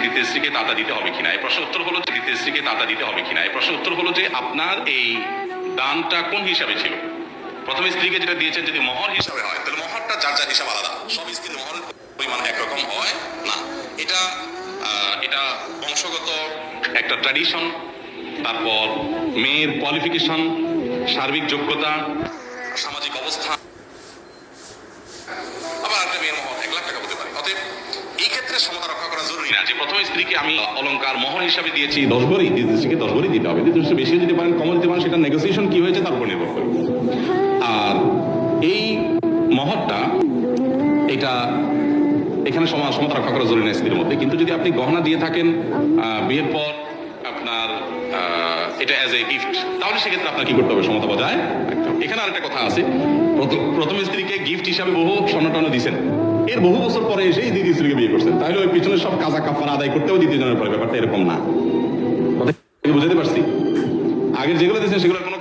দ্বিতীয় স্ত্রীকে তাতা দিতে হবে কিনা। এই প্রশ্ন উত্তর হলো যে দ্বিতীয় স্ত্রীকে তাতা দিতে হবে কিনা। এই প্রশ্ন উত্তর হলো যে আপনার এই দানটা কোন হিসাবে ছিল। প্রথম স্ত্রীকে যেটা দিয়েছেন যদি মহর হিসাবে হয় তাহলে মহরটা যার যার হিসাব আলাদা, সব স্ত্রীর মহরের পরিমাণ একরকম হয় না। এটা এটা বংশগত একটা ট্র্যাডিশন, তারপর মেয়ের কোয়ালিফিকেশন, সার্বিক যোগ্যতা, সামাজিক অবস্থা, আবার একটা মেয়ের মহর 1 লাখ টাকা হতে পারে। অতএব এই ক্ষেত্রে সমতা রক্ষা করা জরুরি না যে প্রথম স্ত্রীকে আমি অলংকার মহর হিসাবে দিয়েছি 10 ভরি, দ্বিতীয় স্ত্রীকে 10 ভরি দিতে হবে। দ্বিতীয় স্ত্রী বেশি দিতে পারেন, কম দিতে পারেন, সেটা নেগোসিয়েশন কি হয়েছে তার উপর নির্ভর করে। আর এই মহরটা এটা এখানে সমতা রক্ষা করা জরুরি না স্ত্রীর মধ্যে। কিন্তু যদি আপনি গহনা দিয়ে থাকেন বিয়ের পর আপনার এটা অ্যাজ এ গিফট, তাহলে সেক্ষেত্রে আপনার কি করতে হবে, সমতা বজায় রাখতে হবে। এখানে আরেকটা কথা আছে, প্রথম স্ত্রীকে গিফট হিসাবে বহু স্বর্ণ দিয়েছেন, এর বহু বছর পরে এসে দ্বিতীয় স্ত্রীকে বিয়ে করছেন, তাহলে ওই পিছনে সব কাজা কাফারা আদায় করতেও দ্বিতীয় জনের পরে, ব্যাপারটা এরকম না। বুঝাতে পারছি? আগের যেগুলো দিয়েছেন সেগুলোর কোনো